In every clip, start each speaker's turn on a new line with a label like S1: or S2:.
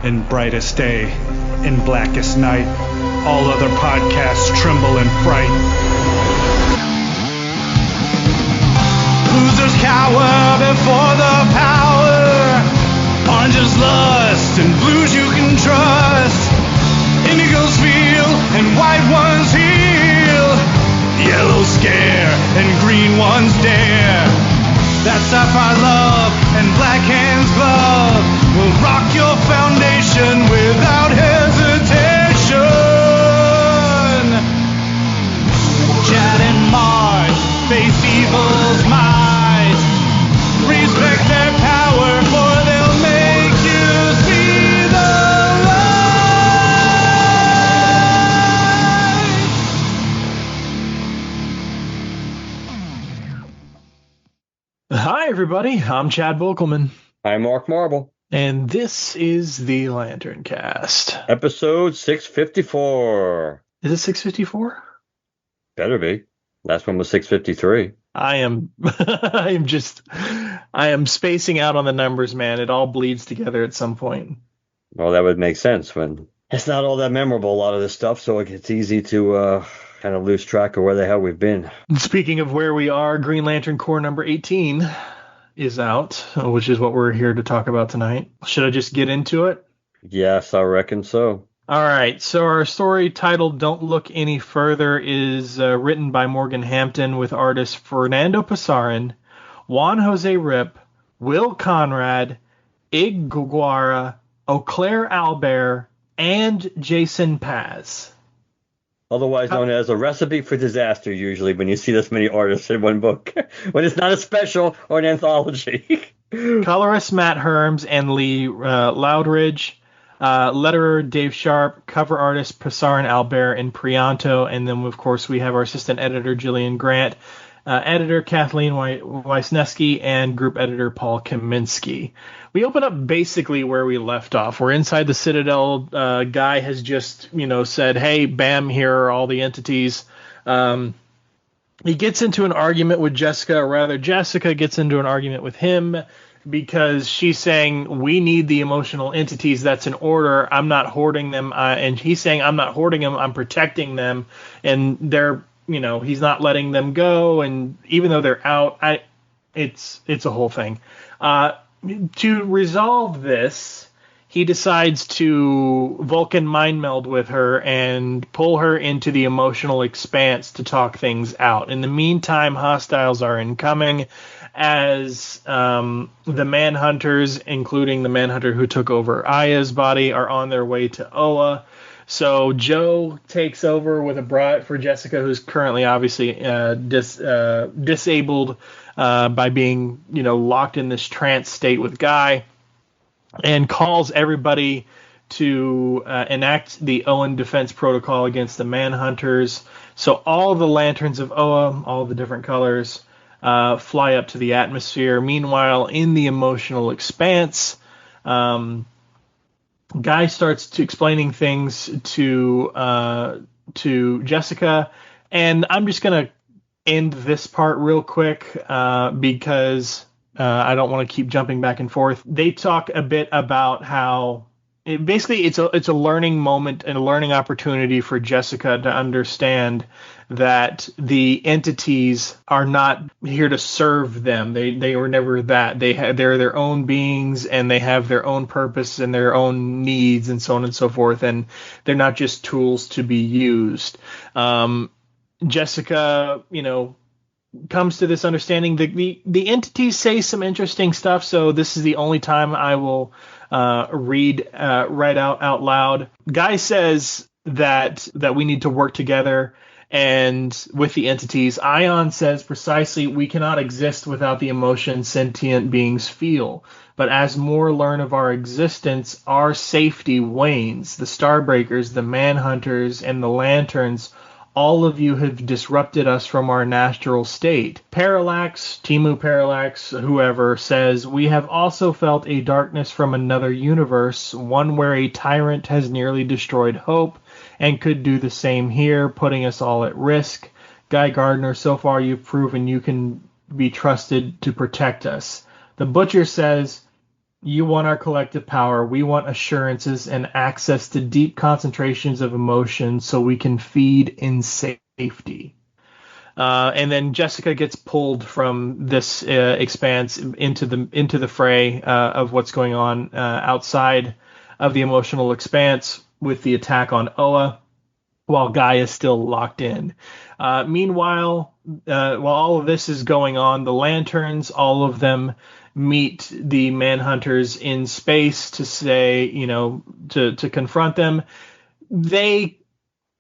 S1: in brightest day, in blackest night. All other podcasts tremble in fright. Losers cower before the power. Oranges lust and blues you can trust. Indigos feel and white ones heal. Yellows scare and green ones dare. That sapphire love and black hands glove will rock your foundation without hesitation. Chad and Mars face evil's might. Respect their power, for they'll make you see the light. Hi, everybody. I'm Chad Vogelman.
S2: I'm Mark Marble.
S1: And this is the LanternCast.
S2: Episode 654.
S1: Is it 654?
S2: Better be. Last one was 653.
S1: I am spacing out on the numbers, man. It all bleeds together at some point.
S2: Well, that would make sense when it's not all that memorable, a lot of this stuff, so it's easy to kind of lose track of where the hell we've been.
S1: Speaking of where we are, Green Lantern Corps number 18 is out, which is what we're here to talk about tonight. Should I just get into it?
S2: Yes, I reckon so.
S1: All right, so our story titled Don't Look Any Further is written by Morgan Hampton with artists Fernando Pasarin, Juan Jose Rip, Will Conrad, Ig Guara, Auclair Albert, and Jason Paz.
S2: Otherwise known as a recipe for disaster, usually, when you see this many artists in one book. When it's not a special or an anthology.
S1: Colorist Matt Herms and Lee Loudridge. Letterer Dave Sharp, cover artist Pasarin Albert and Prianto, and then of course we have our assistant editor Jillian Grant, editor Kathleen Wisniewski, and group editor Paul Kaminsky. We open up basically where we left off. We're inside the Citadel. Guy has just said, "Hey, bam, here are all the entities." He gets into an argument with Jessica, or rather Jessica gets into an argument with him, because she's saying, we need the emotional entities. That's an order. I'm not hoarding them. And he's saying, I'm not hoarding them. I'm protecting them. And they're, he's not letting them go. And even though they're out, it's a whole thing. To resolve this, he decides to Vulcan mind meld with her and pull her into the emotional expanse to talk things out. In the meantime, hostiles are incoming, as the Manhunters, including the Manhunter who took over Aya's body, are on their way to Oa. So Joe takes over with a bride for Jessica, who's currently obviously disabled by being locked in this trance state with Guy, and calls everybody to enact the Oan Defense Protocol against the Manhunters. So all the lanterns of Oa, all the different colors, fly up to the atmosphere. Meanwhile, in the emotional expanse, Guy starts explaining things to Jessica, and I'm just gonna end this part real quick because I don't want to keep jumping back and forth. They talk a bit about how it's a learning moment and a learning opportunity for Jessica to understand that the entities are not here to serve them. They were never that. They're their own beings, and they have their own purpose and their own needs and so on and so forth. And they're not just tools to be used. Jessica, comes to this understanding. The entities say some interesting stuff. So this is the only time I will read out loud. Guy says that we need to work together and with the entities. Ion says precisely, we cannot exist without the emotion sentient beings feel. But as more learn of our existence, our safety wanes. The Starbreakers, the Manhunters, and the Lanterns, all of you have disrupted us from our natural state. Parallax, Timu Parallax, whoever, says, we have also felt a darkness from another universe, one where a tyrant has nearly destroyed hope and could do the same here, putting us all at risk. Guy Gardner, so far you've proven you can be trusted to protect us. The Butcher says, You want our collective power. We want assurances and access to deep concentrations of emotion so we can feed in safety. And then Jessica gets pulled from this expanse into the fray of what's going on outside of the emotional expanse with the attack on Oa, while Guy is still locked in. Meanwhile, while all of this is going on, the Lanterns, all of them, meet the Manhunters in space to say, to confront them. The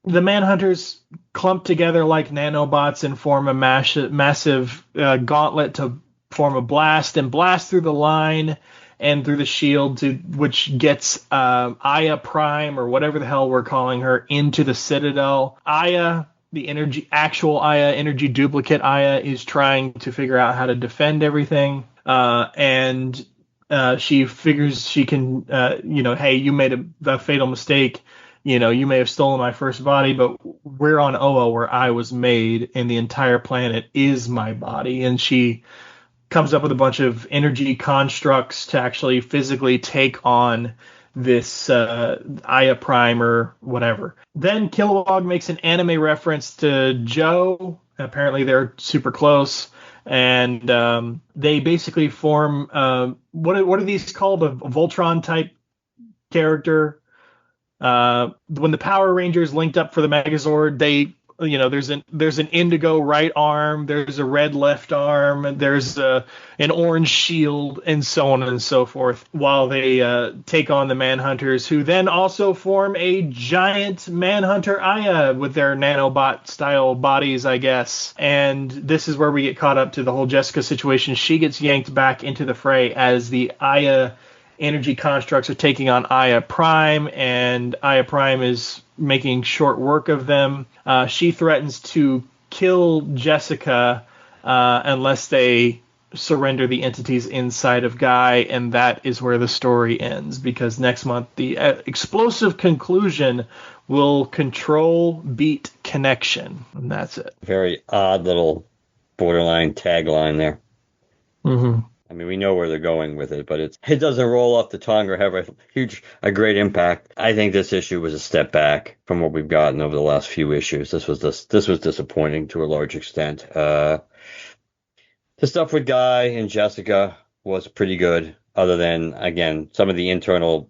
S1: Manhunters clump together like nanobots and form a massive gauntlet to form a blast and blast through the line and through the shield, which gets Aya Prime, or whatever the hell we're calling her, into the Citadel. Aya, the actual Aya, energy duplicate Aya, is trying to figure out how to defend everything. And she figures she can, hey, you made a fatal mistake. You may have stolen my first body, but we're on Oa where I was made, and the entire planet is my body. And she comes up with a bunch of energy constructs to actually physically take on this Aya Prime or whatever. Then Kilowog makes an anime reference to Joe. Apparently they're super close. And they basically form what are these called? A Voltron type character. When the Power Rangers linked up for the Megazord, there's an indigo right arm, there's a red left arm, there's an orange shield, and so on and so forth, while they take on the Manhunters, who then also form a giant Manhunter Aya with their nanobot style bodies, I guess. And this is where we get caught up to the whole Jessica situation. She gets yanked back into the fray as the Aya energy constructs are taking on Aya Prime, and Aya Prime is making short work of them. She threatens to kill Jessica unless they surrender the entities inside of Guy, and that is where the story ends, because next month the explosive conclusion will control beat connection, and that's it.
S2: Very odd little borderline tagline there.
S1: Mm-hmm.
S2: I mean, we know where they're going with it, but it doesn't roll off the tongue or have a great impact. I think this issue was a step back from what we've gotten over the last few issues. This was disappointing to a large extent. The stuff with Guy and Jessica was pretty good, other than, again, some of the internal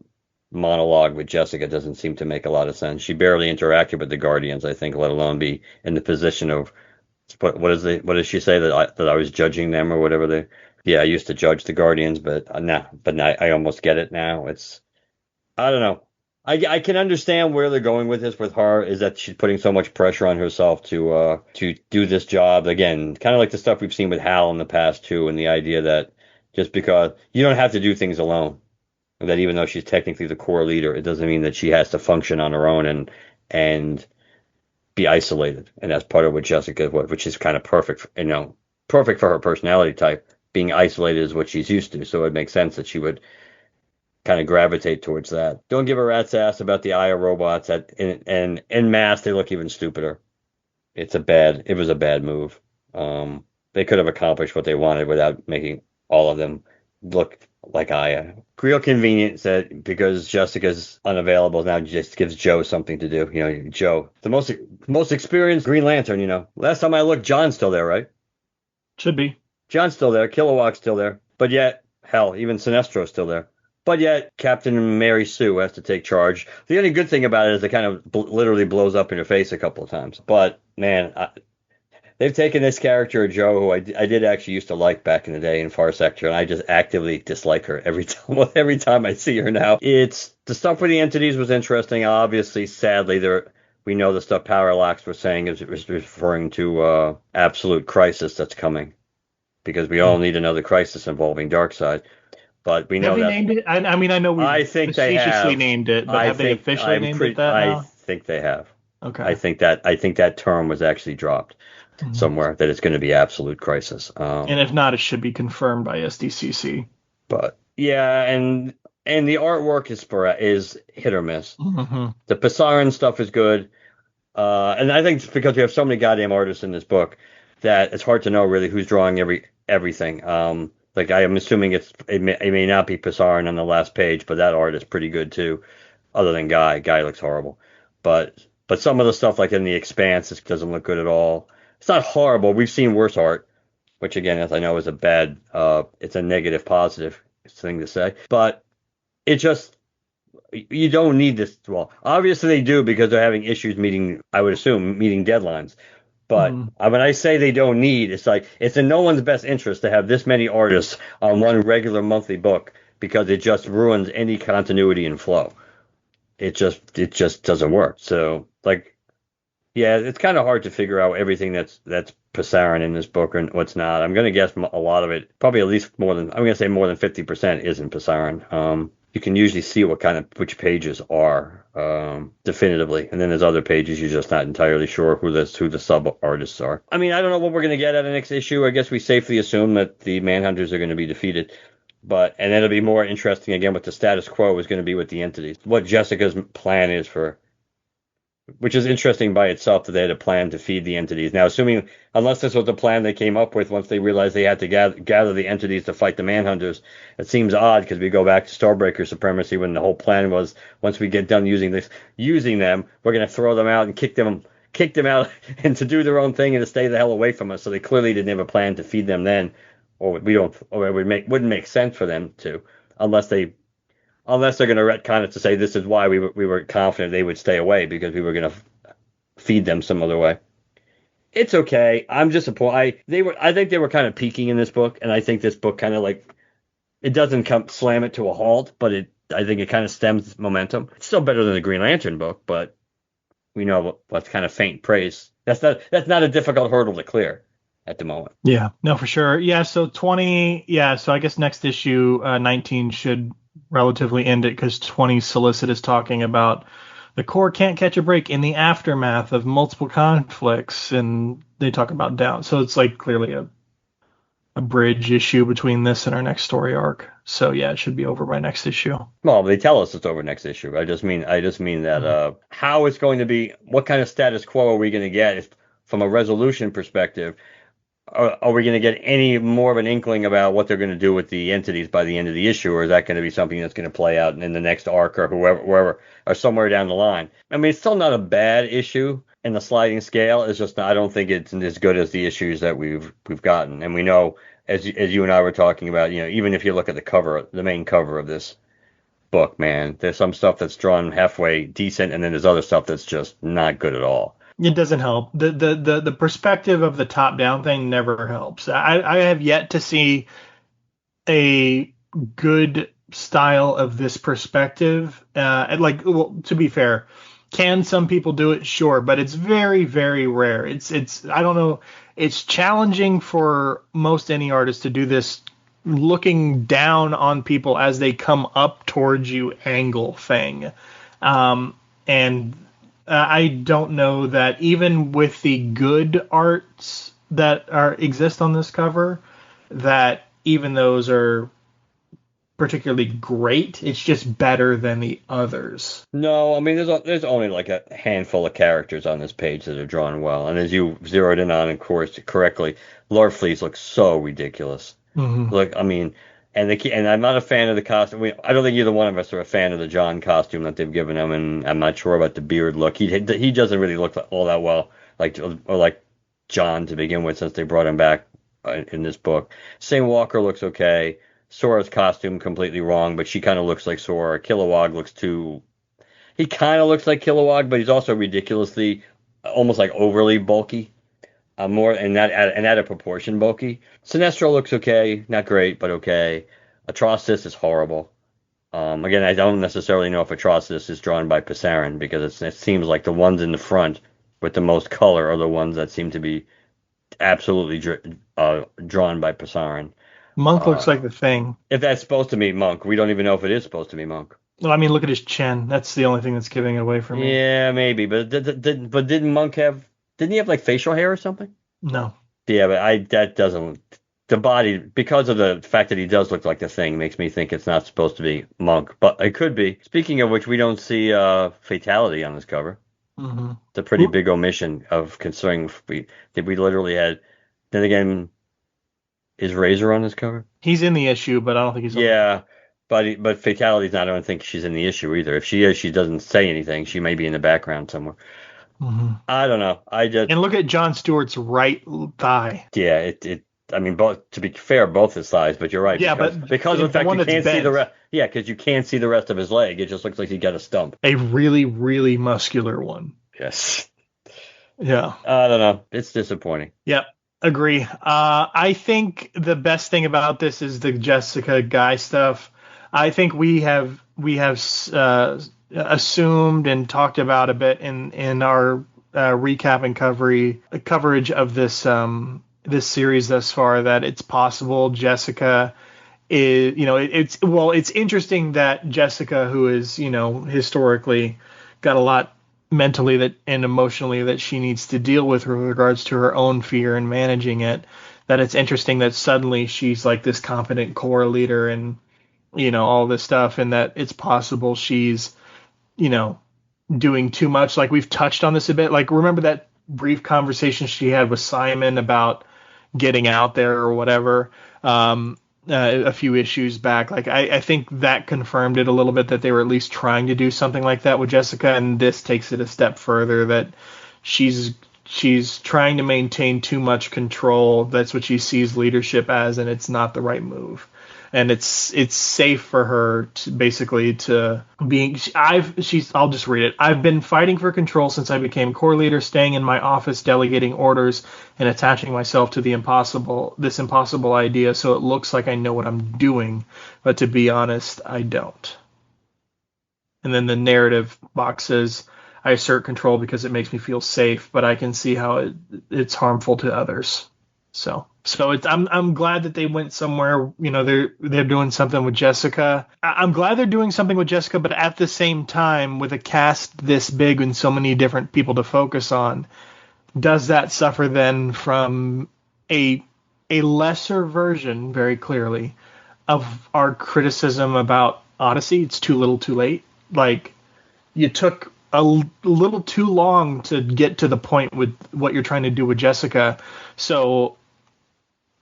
S2: monologue with Jessica doesn't seem to make a lot of sense. She barely interacted with the Guardians, I think, let alone be in the position of what does she say, that I was judging them or whatever. Yeah, I used to judge the Guardians, but now I almost get it now. I don't know. I can understand where they're going with this with her, is that she's putting so much pressure on herself to do this job. Again, kind of like the stuff we've seen with Hal in the past too, and the idea that just because you don't have to do things alone, that even though she's technically the core leader, it doesn't mean that she has to function on her own and be isolated. And that's part of what Jessica, which is kind of perfect, perfect for her personality type. Being isolated is what she's used to, so it makes sense that she would kind of gravitate towards that. Don't give a rat's ass about the Aya robots. And en masse, they look even stupider. It was a bad move. They could have accomplished what they wanted without making all of them look like Aya. Real convenient that because Jessica's unavailable now, just gives Joe something to do. Joe, the most experienced Green Lantern. Last time I looked, John's still there, right?
S1: Should be.
S2: John's still there, Kilowog's still there, but yet, hell, even Sinestro's still there. But yet, Captain Mary Sue has to take charge. The only good thing about it is it kind of literally blows up in your face a couple of times. But, man, they've taken this character of Joe, who I did actually used to like back in the day in Far Sector, and I just actively dislike her every time I see her now. It's the stuff with the entities was interesting. Obviously, sadly, we know the stuff Parallax was saying is referring to absolute crisis that's coming. Because we all need another crisis involving Darkseid. But we know
S1: have
S2: that.
S1: Have they named it? I mean, I know we facetiously named it, but have they officially named it that now?
S2: I think they have.
S1: Okay.
S2: I think that term was actually dropped somewhere, that it's going to be absolute crisis.
S1: And if not, it should be confirmed by SDCC.
S2: But yeah, and the artwork is hit or miss.
S1: Mm-hmm.
S2: The Pasaran stuff is good. And I think it's because we have so many goddamn artists in this book that it's hard to know really who's drawing everything. Like I'm assuming it may not be Pasarin on the last page, but that art is pretty good too. Other than Guy, Guy looks horrible. But some of the stuff like in the Expanse it doesn't look good at all. It's not horrible. We've seen worse art, which again, as I know, is a bad. It's a negative positive thing to say. But it just you don't need this. Well, obviously they do because they're having issues meeting. I would assume meeting deadlines. But
S1: Mhm.
S2: when I say they don't need, it's like it's in no one's best interest to have this many artists on one regular monthly book because it just ruins any continuity and flow. It just doesn't work. So like yeah, it's kind of hard to figure out everything that's Pasarin in this book and what's not. I'm gonna guess a lot of it, probably at least more than I'm gonna say more than 50% isn't Pasarin. You can usually see which pages are definitively, and then there's other pages you're just not entirely sure who the sub artists are. I mean, I don't know what we're gonna get at the next issue. I guess we safely assume that the Manhunters are gonna be defeated. And it'll be more interesting again what the status quo is going to be with the entities. What Jessica's plan is for which is interesting by itself that they had a plan to feed the entities. Now, assuming, unless this was the plan they came up with once they realized they had to gather the entities to fight the Manhunters, it seems odd because we go back to Starbreaker supremacy when the whole plan was once we get done using them, we're going to throw them out and kick them out and to do their own thing and to stay the hell away from us. So they clearly didn't have a plan to feed them then, or it wouldn't make sense for them to, unless they're going to retcon it to say this is why we were confident they would stay away because we were going to feed them some other way. It's okay. I'm disappointed. I think they were kind of peaking in this book, and I think this book kind of like it doesn't slam it to a halt, but I think it kind of stems momentum. It's still better than the Green Lantern book, but we know what's kind of faint praise. That's not a difficult hurdle to clear at the moment.
S1: Yeah, no, for sure. Yeah, so 20, yeah, so I guess next issue, 19 should relatively end it because 20 Solicit is talking about the Corps can't catch a break in the aftermath of multiple conflicts, and they talk about down. So it's like clearly a bridge issue between this and our next story arc. So yeah, it should be over by next issue.
S2: Well, they tell us it's over next issue. I just mean that
S1: Mhm.
S2: how it's going to be, what kind of status quo are we going to get from a resolution perspective? Are we going to get any more of an inkling about what they're going to do with the entities by the end of the issue, or is that going to be something that's going to play out in the next arc or wherever, or somewhere down the line? I mean, it's still not a bad issue in the sliding scale. It's just I don't think it's as good as the issues that we've gotten, and we know as you and I were talking about, even if you look at the main cover of this book, man, there's some stuff that's drawn halfway decent, and then there's other stuff that's just not good at all.
S1: It doesn't help. The perspective of the top down thing never helps. I have yet to see a good style of this perspective. And like, well, to be fair, can some people do it? Sure, but it's very, very rare. I don't know. It's challenging for most any artist to do this looking down on people as they come up towards you angle thing. And I don't know that even with the good arts that exist on this cover, that even those are particularly great. It's just better than the others.
S2: No, I mean there's only like a handful of characters on this page that are drawn well, and as you zeroed in on, of course, correctly, Larfleeze looks so ridiculous.
S1: Mm-hmm.
S2: Look, I mean, and I'm not a fan of the costume. I don't think either one of us are a fan of the John costume that they've given him, and I'm not sure about the beard look. He doesn't really look all that well like John to begin with since they brought him back in this book. Sam Walker looks okay. Sora's costume completely wrong, but she kind of looks like Sora. Kilowog looks too. He kind of looks like Kilowog, but he's also ridiculously, almost like overly bulky. More and out of proportion bulky. Sinestro looks okay, not great, but okay. Atrocitus is horrible. Again, I don't necessarily know if Atrocitus is drawn by Pasarin because it seems like the ones in the front with the most color are the ones that seem to be absolutely drawn by Pasarin.
S1: Monk looks like
S2: Uh,
S1: the Thing.
S2: if that's supposed to be Monk, we don't even know if it is supposed to be Monk.
S1: Well, I mean, look at his chin. That's the only thing that's giving it away for me.
S2: Yeah, maybe, but didn't Monk have? Didn't he have like facial hair or something?
S1: No.
S2: Yeah, but that doesn't the body because of the fact that he does look like the Thing makes me think it's not supposed to be Monk, but it could be. Speaking of which, we don't see Fatality on this cover.
S1: Mm-hmm.
S2: It's a pretty big omission of considering we literally had. Then again, Is Razor on this cover?
S1: He's in the issue, but I don't think he's on the cover.
S2: Yeah, but Fatality's not. I don't think she's in the issue either. If she is, she doesn't say anything. She may be in the background somewhere.
S1: Hmm.
S2: I don't know. I just
S1: And look at John Stewart's right thigh.
S2: yeah. I mean, both to be fair, both his thighs. But you're right
S1: Yeah, but
S2: because of the
S1: the
S2: fact
S1: one
S2: you
S1: that's
S2: can't see the
S1: bent,
S2: rest. Yeah, because you can't see the rest of his leg. It just looks like he got a stump.
S1: a really, really muscular one.
S2: Yes.
S1: Yeah.
S2: I don't know. It's disappointing.
S1: Yep. Agree. I think the best thing about this is the Jessica Guy stuff. I think we have assumed and talked about a bit in our recap and coverage of this series thus far that it's possible Jessica is, it's interesting that Jessica, who is, historically got a lot mentally that and emotionally that she needs to deal with regards to her own fear and managing it, that it's interesting that suddenly she's like this competent core leader and, all this stuff, and that it's possible she's, you know, doing too much. Like we've touched on this a bit. Like remember that brief conversation she had with Simon about getting out there or whatever, a few issues back. Like I think that confirmed it a little bit that they were at least trying to do something like that with Jessica, and this takes it a step further that she's trying to maintain too much control. That's what she sees leadership as, and it's not the right move. And it's safe for her to basically to being I'll just read it. I've been fighting for control since I became core leader, staying in my office, delegating orders, and attaching myself to this impossible idea so it looks like I know what I'm doing, but to be honest, I don't. And then the narrative box says, I assert control because it makes me feel safe, but I can see how it's harmful to others. So I'm glad that they went somewhere. They're doing something with Jessica. I'm glad they're doing something with Jessica, but at the same time, with a cast this big and so many different people to focus on, does that suffer then from a lesser version, very clearly, of our criticism about Odyssey? It's too little, too late. Like you took a little too long to get to the point with what you're trying to do with Jessica. So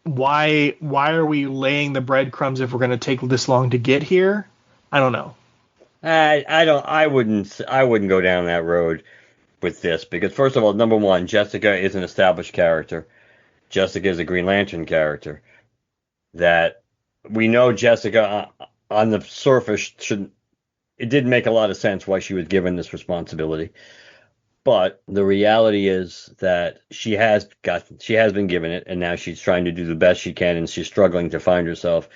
S1: why are we laying the breadcrumbs if we're going to take this long to get here? I don't know.
S2: I don't. I wouldn't go down that road with this because first of all, number one, Jessica is an established character. Jessica is a Green Lantern character that we know Jessica on the surface should. It didn't make a lot of sense why she was given this responsibility. But the reality is that she has been given it, and now she's trying to do the best she can, and she's struggling to find herself.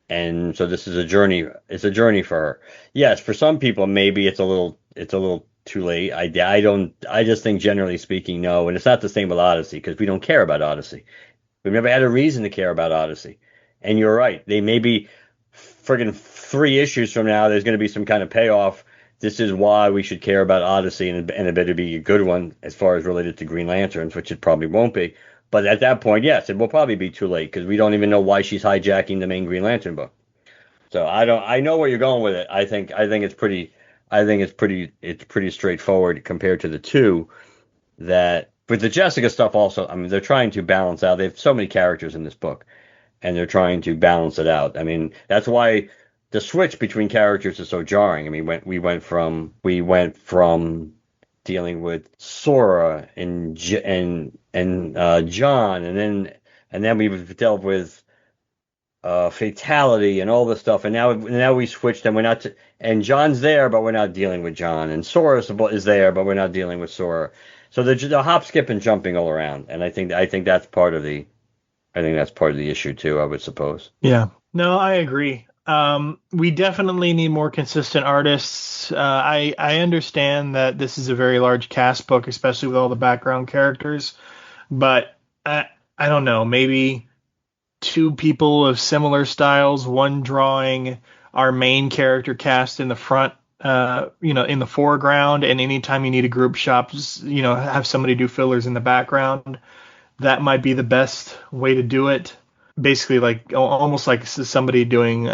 S2: And so this is a journey. It's a journey for her. Yes, for some people maybe it's a little too late. I just think generally speaking, no. And it's not the same with Odyssey because we don't care about Odyssey. We've never had a reason to care about Odyssey. And you're right. They may be friggin' 3 issues from now. There's going to be some kind of payoff. This is why we should care about Odyssey, and it better be a good one as far as related to Green Lanterns, which it probably won't be. But at that point, yes, it will probably be too late because we don't even know why she's hijacking the main Green Lantern book. So I don't. I know where you're going with it. I think it's pretty. I think it's pretty straightforward compared to the two that with the Jessica stuff also. I mean, they're trying to balance out. They have so many characters in this book, and they're trying to balance it out. I mean, that's why the switch between characters is so jarring. I mean, we went from dealing with Sora and John, and then we've dealt with Fatality and all this stuff, and now we switched, and we're not. And John's there, but we're not dealing with John, and Sora is there, but we're not dealing with Sora. So the hop, skip, and jumping all around, and I think that's part of the issue too. I would suppose.
S1: Yeah. No, I agree. We definitely need more consistent artists. I understand that this is a very large cast book, especially with all the background characters, but I don't know. Maybe two people of similar styles, one drawing our main character cast in the front, in the foreground, and anytime you need a group shot, have somebody do fillers in the background. That might be the best way to do it. Basically, like almost like somebody doing,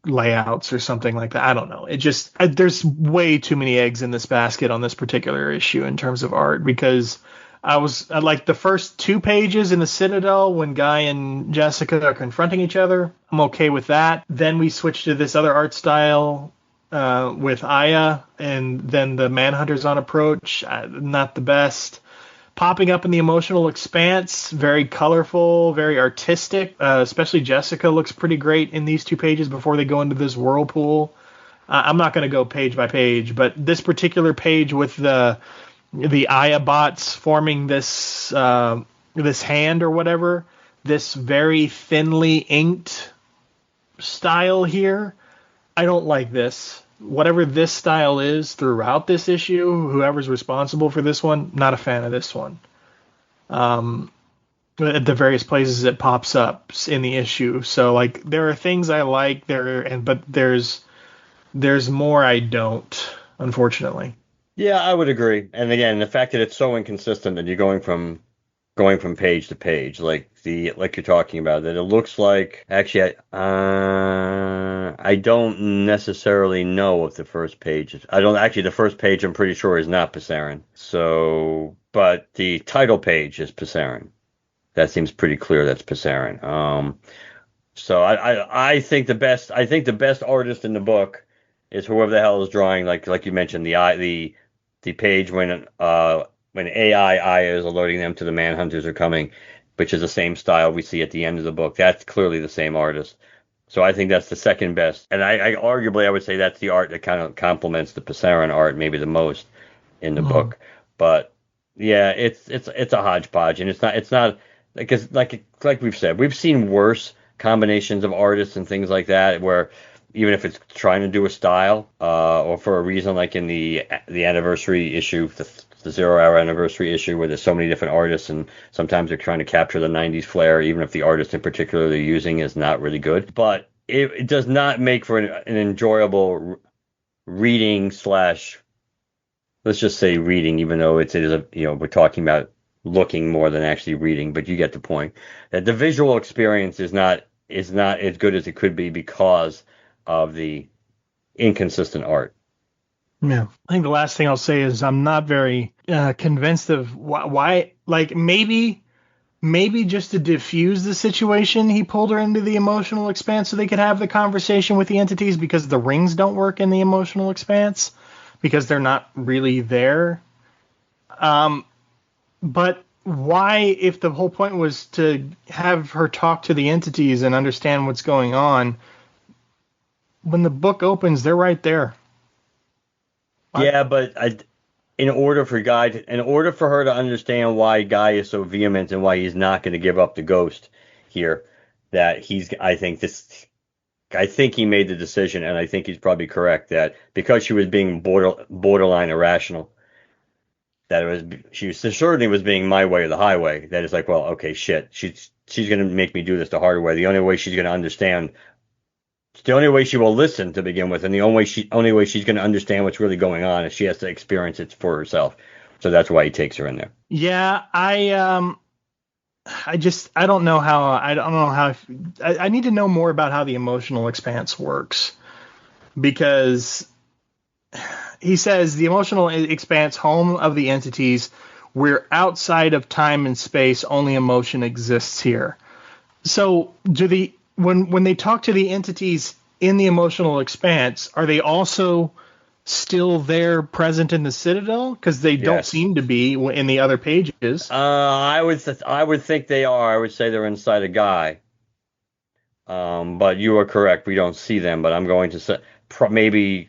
S1: layouts or something like that. I don't know. It just there's way too many eggs in this basket on this particular issue in terms of art because I was like the first 2 pages in the Citadel when Guy and Jessica are confronting each other. I'm okay with that. Then we switch to this other art style with Aya, and then the Manhunters on approach. Not the best. Popping up in the Emotional Expanse, very colorful, very artistic. Especially Jessica looks pretty great in these 2 pages before they go into this whirlpool. I'm not going to go page by page, but this particular page with the Aya bots forming this this hand or whatever, this very thinly inked style here. I don't like this. Whatever this style is throughout this issue, whoever's responsible for this one, not a fan of this one. At the various places it pops up in the issue. So like there are things I like there, but there's more I don't, unfortunately.
S2: Yeah, I would agree. And again, the fact that it's so inconsistent that you're going from page to page, like you're talking about, that it looks like actually I don't necessarily know if the first page is, I don't actually the first page I'm pretty sure is not Pasarin. So, but the title page is Pasarin. That seems pretty clear that's Pasarin. So I think the best artist in the book is whoever the hell is drawing, like you mentioned, the page when AI Aya is alerting them to the Manhunters are coming, which is the same style we see at the end of the book. That's clearly the same artist. So I think that's the second best. And I arguably I would say that's the art that kind of complements the Pasarin art maybe the most in the book. But yeah, it's a hodgepodge, and it's not because like we've said, we've seen worse combinations of artists and things like that where even if it's trying to do a style or for a reason, like in the anniversary issue, the 0 Hour anniversary issue, where there's so many different artists and sometimes they're trying to capture the 90s flair, even if the artist in particular they're using is not really good. But it does not make for an enjoyable reading slash, let's just say reading, even though it is we're talking about looking more than actually reading, but you get the point. That the visual experience is not as good as it could be because of the inconsistent art.
S1: Yeah, I think the last thing I'll say is I'm not very convinced of why. Like maybe just to diffuse the situation, he pulled her into the Emotional Expanse so they could have the conversation with the entities because the rings don't work in the Emotional Expanse because they're not really there. But why, if the whole point was to have her talk to the entities and understand what's going on, when the book opens, they're right there.
S2: Yeah, but in order for her to understand why Guy is so vehement and why he's not going to give up the ghost here, I think he made the decision, and I think he's probably correct that because she was being borderline irrational, that she certainly was being my way or the highway. That it's like, well, okay, shit, she's going to make me do this the harder way. The only way she's going to understand. It's the only way she will listen to begin with, and the only way she's going to understand what's really going on is she has to experience it for herself. So that's why he takes her in there.
S1: Yeah, I don't know how I need to know more about how the Emotional Expanse works, because he says the Emotional Expanse, home of the entities, we're outside of time and space, only emotion exists here. So when they talk to the entities in the Emotional Expanse, are they also still there present in the Citadel? Because they don't seem to be in the other pages.
S2: I would think they are. I would say they're inside a Guy. But you are correct. We don't see them. But I'm going to say maybe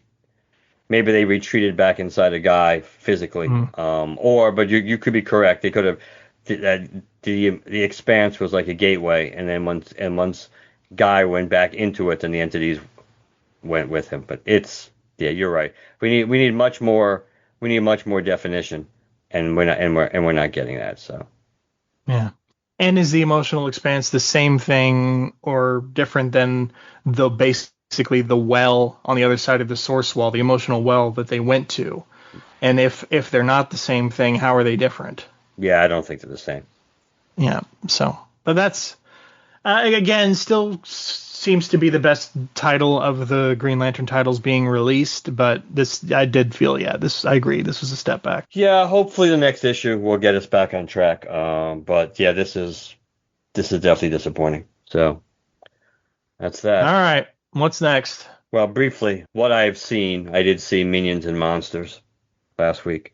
S2: they retreated back inside a Guy physically. But you could be correct. They could have the Expanse was like a gateway, and then once Guy went back into it, then the entities went with him. But you're right. We need much more definition, and we're not getting that. So
S1: yeah. And is the Emotional Expanse the same thing or different than basically the well on the other side of the source wall, the emotional well that they went to? And if they're not the same thing, how are they different?
S2: Yeah, I don't think they're the same.
S1: Yeah. So, but Again, still seems to be the best title of the Green Lantern titles being released, but this I did feel, yeah, this I agree, this was a step back.
S2: Yeah, hopefully the next issue will get us back on track. But yeah, this is definitely disappointing. So that's
S1: All
S2: that.
S1: right, what's next?
S2: Well, briefly, what I've seen, I did see Minions and Monsters last week.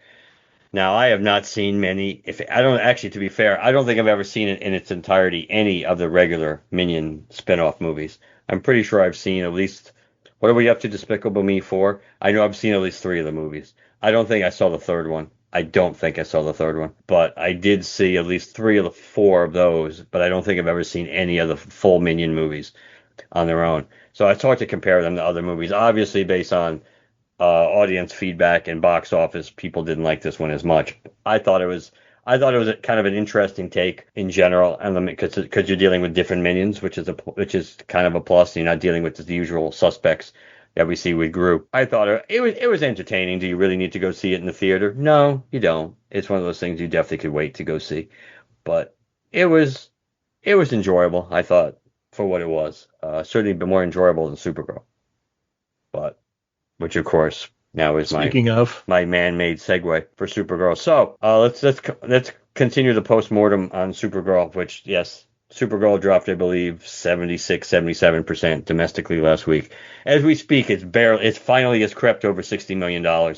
S2: Now, I have not seen many. If I don't actually, to be fair, I don't think I've ever seen it in its entirety any of the regular Minion spin-off movies. I'm pretty sure I've seen at least. What are we up to Despicable Me 4? I know I've seen at least three of the movies. I don't think I saw the third one. I don't think I saw the third one, but I did see at least three of the four of those. But I don't think I've ever seen any of the full Minion movies on their own. So I tried to compare them to other movies, obviously based on audience feedback and box office. People didn't like this one as much. I thought it was a kind of an interesting take in general, and because you're dealing with different minions, which is kind of a plus. You're not dealing with the usual suspects that we see with Group. I thought it was entertaining. Do you really need to go see it in the theater? No, you don't. It's one of those things you definitely could wait to go see, but it was it was enjoyable. I thought for what it was, certainly been more enjoyable than Supergirl, but which of course now is
S1: Speaking of,
S2: my man-made segue for Supergirl. So let's continue the post-mortem on Supergirl, which yes, Supergirl dropped, I believe, 76, 77% domestically last week. As we speak, it's finally has crept over $60 million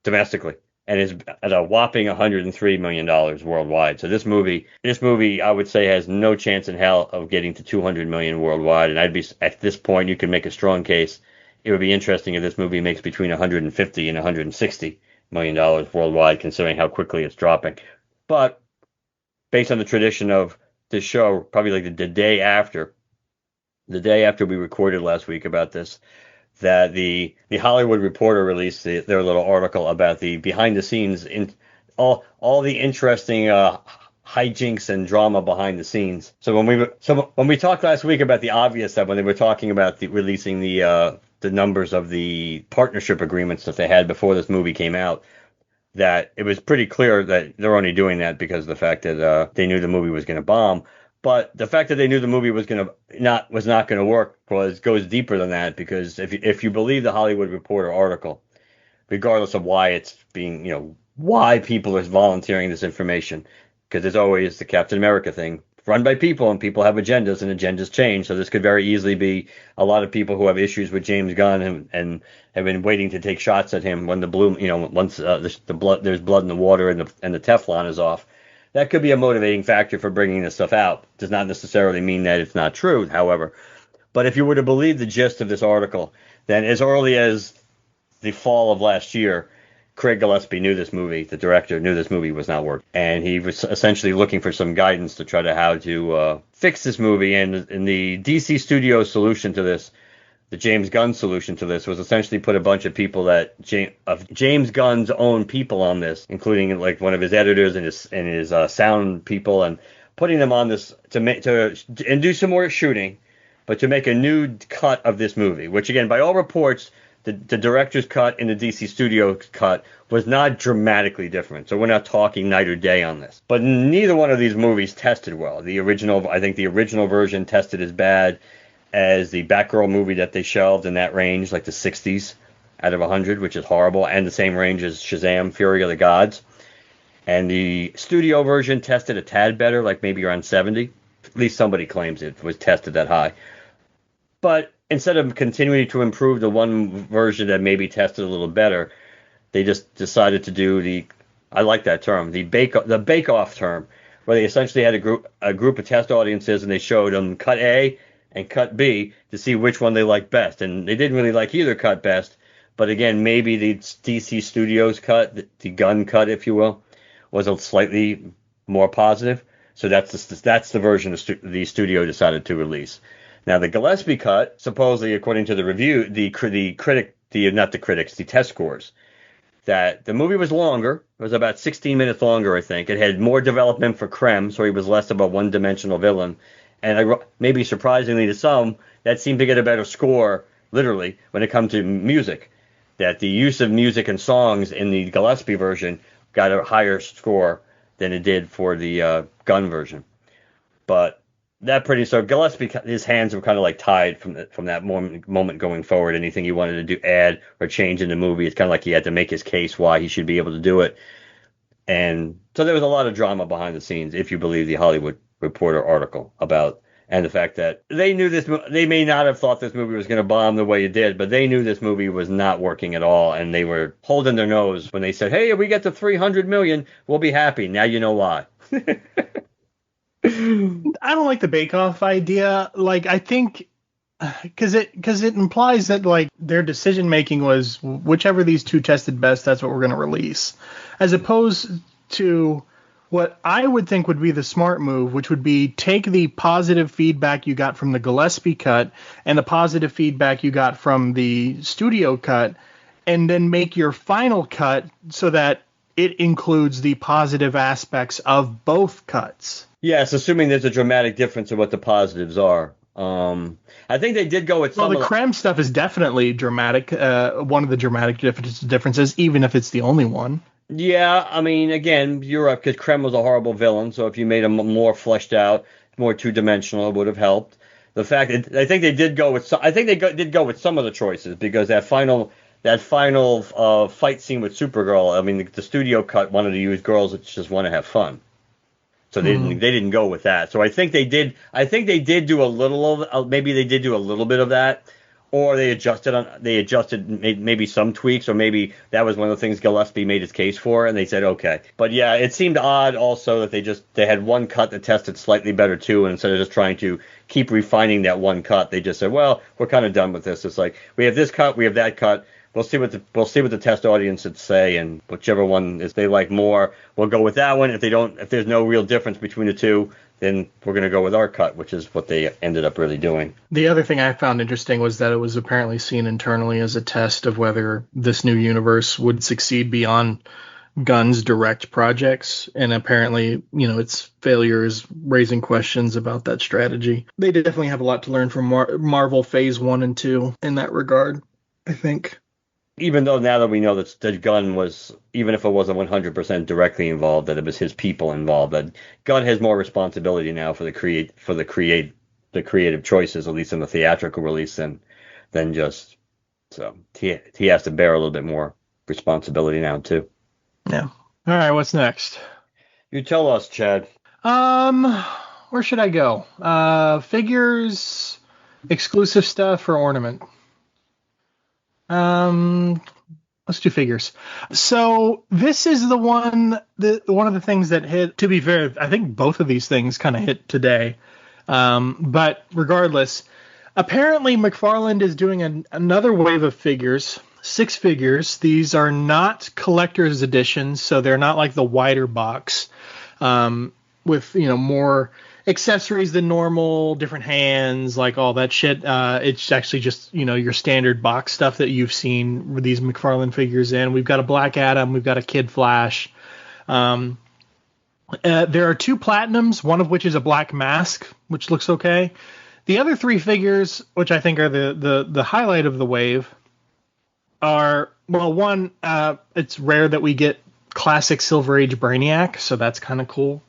S2: domestically, and is at a whopping $103 million worldwide. So this movie, I would say, has no chance in hell of getting to 200 million worldwide. And I'd be at this point, you can make a strong case. It would be interesting if this movie makes between 150 and 160 million dollars worldwide, considering how quickly it's dropping. But based on the tradition of this show, probably like the day after we recorded last week about this, that the Hollywood Reporter released their little article about the behind the scenes in all the interesting hijinks and drama behind the scenes. So when we talked last week about the obvious stuff, when they were talking about releasing the numbers of the partnership agreements that they had before this movie came out, that it was pretty clear that they're only doing that because of the fact that they knew the movie was going to bomb. But the fact that they knew the movie was not going to work goes deeper than that, because if you believe the Hollywood Reporter article, regardless of why it's being, why people are volunteering this information, because there's always the Captain America thing, run by people, and people have agendas, and agendas change. So this could very easily be a lot of people who have issues with James Gunn and have been waiting to take shots at him when the bloom, once there's blood in the water and the Teflon is off. That could be a motivating factor for bringing this stuff out. Does not necessarily mean that it's not true, however. But if you were to believe the gist of this article, then as early as the fall of last year, Craig Gillespie knew this movie. The director knew this movie was not working, and he was essentially looking for some guidance to try to how to fix this movie. And the DC Studios solution to this, the James Gunn solution to this, was essentially put a bunch of people of James Gunn's own people on this, including like one of his editors and his sound people, and putting them on this and do some more shooting, but to make a new cut of this movie, which again, by all reports, the director's cut and the DC Studios cut was not dramatically different. So we're not talking night or day on this. But neither one of these movies tested well. I think the original version tested as bad as the Batgirl movie that they shelved in that range, like the 60s out of 100, which is horrible, and the same range as Shazam, Fury of the Gods. And the studio version tested a tad better, like maybe around 70. At least somebody claims it was tested that high. But instead of continuing to improve the one version that maybe tested a little better, they just decided to do I like that term, the bake off term, where they essentially had a group of test audiences, and they showed them cut A and cut B to see which one they liked best. And they didn't really like either cut best, but again, maybe the DC Studios cut, the Gunn cut, if you will, was a slightly more positive. So that's the version the studio decided to release. Now, the Gillespie cut, supposedly, according to the review, the test scores, that the movie was longer. It was about 16 minutes longer, I think. It had more development for Krem, so he was less of a one-dimensional villain. And maybe surprisingly to some, that seemed to get a better score, literally, when it comes to music. That the use of music and songs in the Gillespie version got a higher score than it did for the Gunn version. But So Gillespie, his hands were kind of like tied from that moment going forward. Anything he wanted to do, add or change in the movie, it's kind of like he had to make his case why he should be able to do it. And so there was a lot of drama behind the scenes, if you believe the Hollywood Reporter article about, and the fact that they knew they may not have thought this movie was going to bomb the way it did, but they knew this movie was not working at all, and they were holding their nose when they said, "Hey, if we get to 300 million, we'll be happy." Now you know why.
S1: I don't like the bake-off idea. Like, I think because it implies that like their decision making was whichever these two tested best, that's what we're going to release, as opposed to what I would think would be the smart move, which would be take the positive feedback you got from the Gillespie cut and the positive feedback you got from the studio cut, and then make your final cut so that it includes the positive aspects of both cuts.
S2: Yes, assuming there's a dramatic difference in what the positives are. I think they did go with some.
S1: Well, the creme stuff is definitely dramatic. One of the dramatic differences, even if it's the only one.
S2: Yeah, I mean, again, you're up because Krem was a horrible villain. So if you made him more fleshed out, more two-dimensional, it would have helped. The fact that I think they did go with did go with some of the choices because that final fight scene with Supergirl. I mean, the studio cut wanted to use girls that just want to have fun. So they didn't go with that. So I think they did. I think they did do a little of maybe they did do a little bit of that, or they adjusted maybe some tweaks, or maybe that was one of the things Gillespie made his case for, and they said okay. But yeah, it seemed odd also that they had one cut that tested slightly better too, and instead of just trying to keep refining that one cut, they just said, well, we're kind of done with this. It's like we have this cut, we have that cut. We'll see what the test audience would say, and whichever one is they like more, we'll go with that one. If there's no real difference between the two, then we're going to go with our cut, which is what they ended up really doing.
S1: The other thing I found interesting was that it was apparently seen internally as a test of whether this new universe would succeed beyond Gunn's direct projects, and apparently, its failure is raising questions about that strategy. They definitely have a lot to learn from Marvel Phase 1 and 2 in that regard, I think.
S2: Even though now that we know that Gunn was, even if it wasn't 100% directly involved, that it was his people involved, that Gunn has more responsibility now for the creative choices, at least in the theatrical release, than just so he has to bear a little bit more responsibility now too.
S1: Yeah. All right. What's next?
S2: You tell us, Chad.
S1: Where should I go? Figures, exclusive stuff, or ornament? Let's do figures. So this is the one of the things that hit. To be fair, I think both of these things kind of hit today. But regardless, apparently McFarlane is doing another wave of figures, 6 figures. These are not collector's editions, so they're not like the wider box with more accessories than normal, different hands, like all that shit. It's actually just, your standard box stuff that you've seen with these McFarlane figures in. We've got a Black Adam, we've got a Kid Flash. There are 2 platinums, one of which is a black mask, which looks okay. The other 3 figures, which I think are the highlight of the wave, are, well, one, it's rare that we get classic Silver Age Brainiac, so that's kind of cool.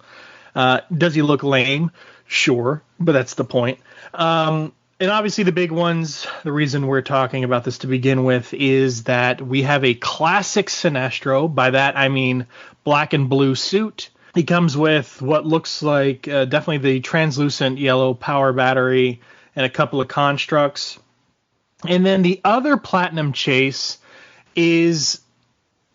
S1: Does he look lame? Sure, but that's the point. And obviously the big ones, the reason we're talking about this to begin with is that we have a classic Sinestro. By that, I mean black and blue suit. He comes with what looks like definitely the translucent yellow power battery and a couple of constructs. And then the other platinum chase is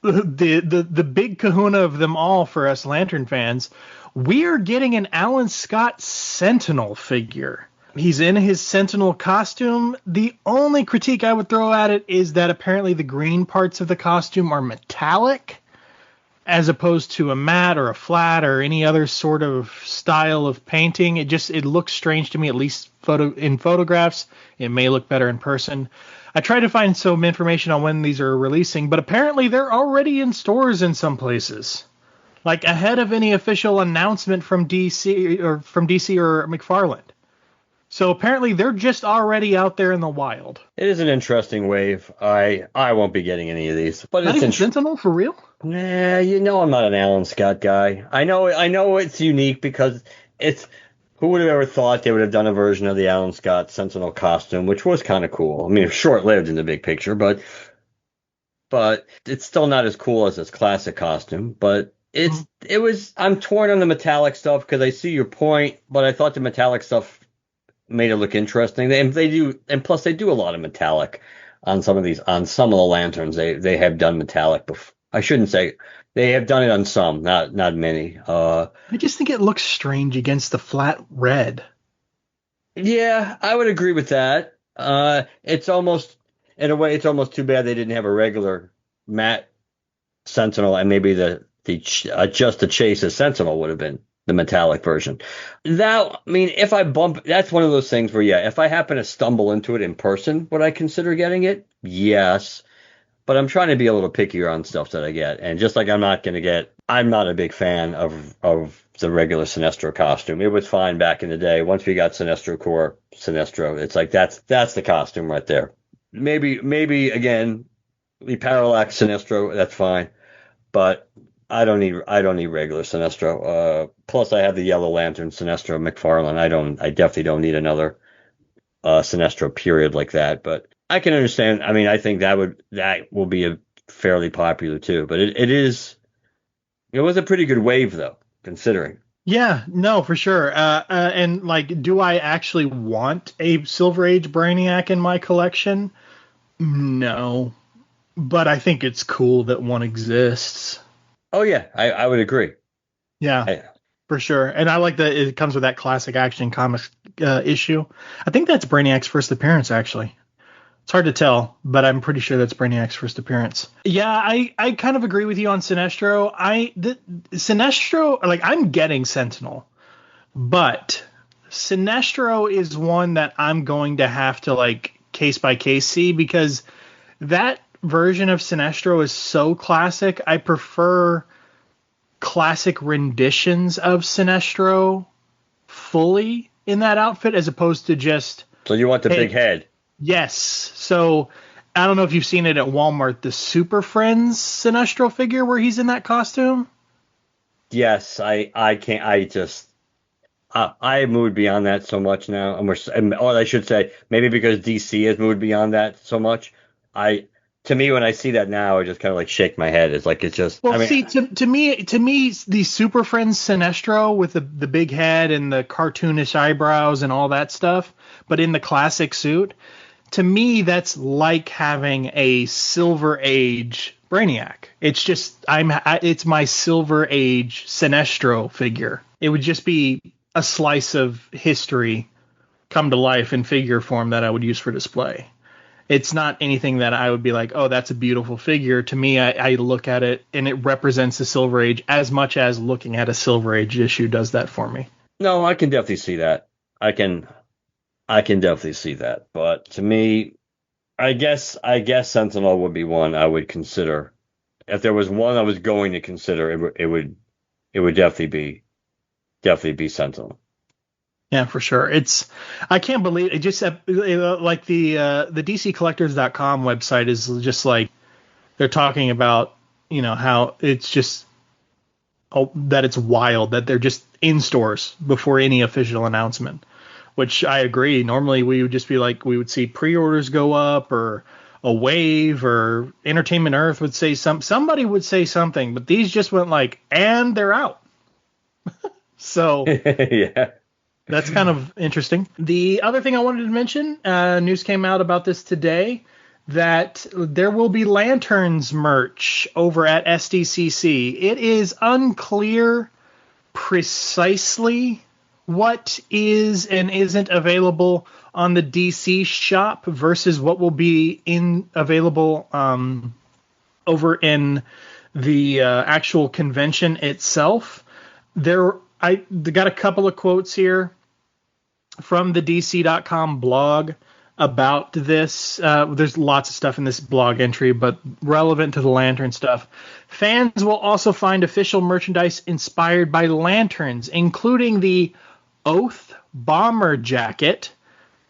S1: the big kahuna of them all for us Lantern fans. We're getting an Alan Scott Sentinel figure. He's in his Sentinel costume. The only critique I would throw at it is that apparently the green parts of the costume are metallic, as opposed to a matte or a flat or any other sort of style of painting. It looks strange to me, at least in photographs. It may look better in person. I tried to find some information on when these are releasing, but apparently they're already in stores in some places. Like ahead of any official announcement from DC or McFarlane. So apparently they're just already out there in the wild.
S2: It is an interesting wave. I won't be getting any of these. But
S1: not even Sentinel for real?
S2: Nah, I'm not an Alan Scott guy. I know it's unique because it's Who would have ever thought they would have done a version of the Alan Scott Sentinel costume, which was kind of cool. I mean, short-lived in the big picture, but it's still not as cool as this classic costume. But it was. I'm torn on the metallic stuff because I see your point, but I thought the metallic stuff made it look interesting. And plus they do a lot of metallic on some of the lanterns. They have done metallic before. I shouldn't say they have done it on some, not many.
S1: I just think it looks strange against the flat red.
S2: Yeah, I would agree with that. It's almost, in a way, it's almost too bad they didn't have a regular matte Sentinel, and maybe just the Chase's Sentinel would have been the metallic version. That, I mean, if I bump, that's one of those things where, yeah, if I happen to stumble into it in person, would I consider getting it? Yes. But I'm trying to be a little pickier on stuff that I get. And just like I'm not a big fan of the regular Sinestro costume. It was fine back in the day. Once we got Sinestro Corps, Sinestro, it's like that's the costume right there. Maybe again, the Parallax Sinestro, that's fine. But I don't need regular Sinestro. Plus I have the Yellow Lantern Sinestro McFarlane. I definitely don't need another Sinestro period like that. But I can understand. I mean, I think that will be a fairly popular too. But it was a pretty good wave though, considering.
S1: Yeah, no, for sure. And like, do I actually want a Silver Age Brainiac in my collection? No, but I think it's cool that one exists.
S2: Oh yeah, I would agree.
S1: Yeah, for sure. And I like that it comes with that classic Action Comics issue. I think that's Brainiac's first appearance, actually. It's hard to tell, but I'm pretty sure that's Brainiac's first appearance. Yeah, I kind of agree with you on Sinestro. Sinestro, like, I'm getting Sentinel, but Sinestro is one that I'm going to have to, like, case by case see, because that version of Sinestro is so classic. I prefer classic renditions of Sinestro fully in that outfit as opposed to just...
S2: So you want the big head?
S1: Yes. So I don't know if you've seen it at Walmart, the Super Friends Sinestro figure where he's in that costume.
S2: Yes, I can't. I moved beyond that so much now, or I should say, maybe because DC has moved beyond that so much. To me, when I see that now, I just kind of like shake my head. It's like it's just.
S1: Well, I mean, see, to me, the Super Friends Sinestro with the big head and the cartoonish eyebrows and all that stuff, but in the classic suit. To me, that's like having a Silver Age Brainiac. It's just it's my Silver Age Sinestro figure. It would just be a slice of history come to life in figure form that I would use for display. It's not anything that I would be like, oh, that's a beautiful figure. To me, I look at it and it represents the Silver Age as much as looking at a Silver Age issue does that for me.
S2: No, I can definitely see that. I can definitely see that. But to me, I guess Sentinel would be one I would consider. If there was one I was going to consider, it would definitely be Sentinel.
S1: Yeah, for sure. I can't believe it. Just like the DCCollectors.com website is just like they're talking about, how it's just that it's wild that they're just in stores before any official announcement. Which I agree. Normally we would just be like, we would see pre-orders go up or a wave or Entertainment Earth would say somebody would say something, but these just went like, and they're out. So
S2: yeah,
S1: that's kind of interesting. The other thing I wanted to mention, news came out about this today, that there will be Lanterns merch over at SDCC. It is unclear precisely what is and isn't available on the DC shop versus what will be available over in the actual convention itself. I got a couple of quotes here from the DC.com blog about this. There's lots of stuff in this blog entry, but relevant to the Lantern stuff. Fans will also find official merchandise inspired by Lanterns, including the Oath bomber jacket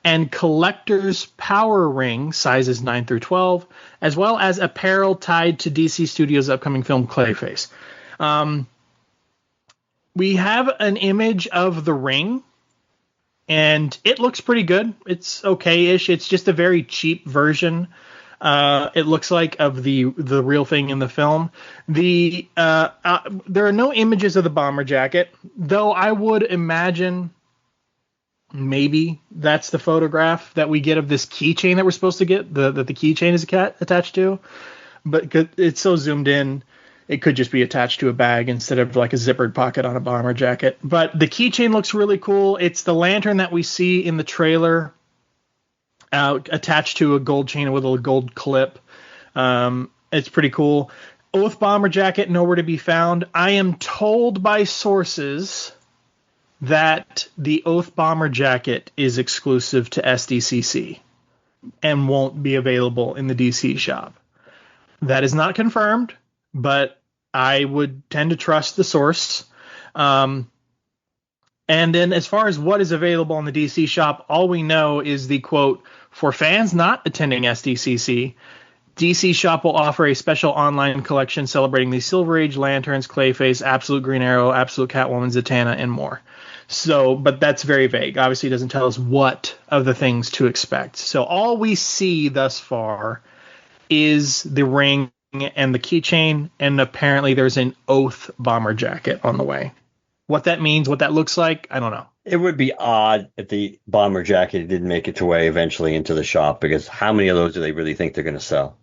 S1: and collector's power ring sizes 9 through 12, as well as apparel tied to DC Studios' upcoming film Clayface. We have an image of the ring and it looks pretty good. It's okay-ish. It's just a very cheap version. It looks like of the real thing in the film. There are no images of the bomber jacket, though I would imagine maybe that's the photograph that we get of this keychain that we're supposed to get. That the keychain is attached to, but it's so zoomed in. It could just be attached to a bag instead of like a zippered pocket on a bomber jacket. But the keychain looks really cool. It's the lantern that we see in the trailer, attached to a gold chain with a gold clip. It's pretty cool. Oath bomber jacket, nowhere to be found. I am told by sources that the Oath bomber jacket is exclusive to SDCC and won't be available in the DC shop. That is not confirmed, but I would tend to trust the source. And then as far as what is available in the DC shop, all we know is the quote, for fans not attending SDCC, DC shop will offer a special online collection celebrating the Silver Age Lanterns, Clayface, Absolute Green Arrow, Absolute Catwoman, Zatanna, and more. So, but that's very vague. Obviously, it doesn't tell us what of the things to expect. So all we see thus far is the ring and the keychain, and apparently there's an Oath bomber jacket on the way. What that means, what that looks like, I don't know.
S2: It would be odd if the bomber jacket didn't make its way eventually into the shop, because how many of those do they really think they're going to sell?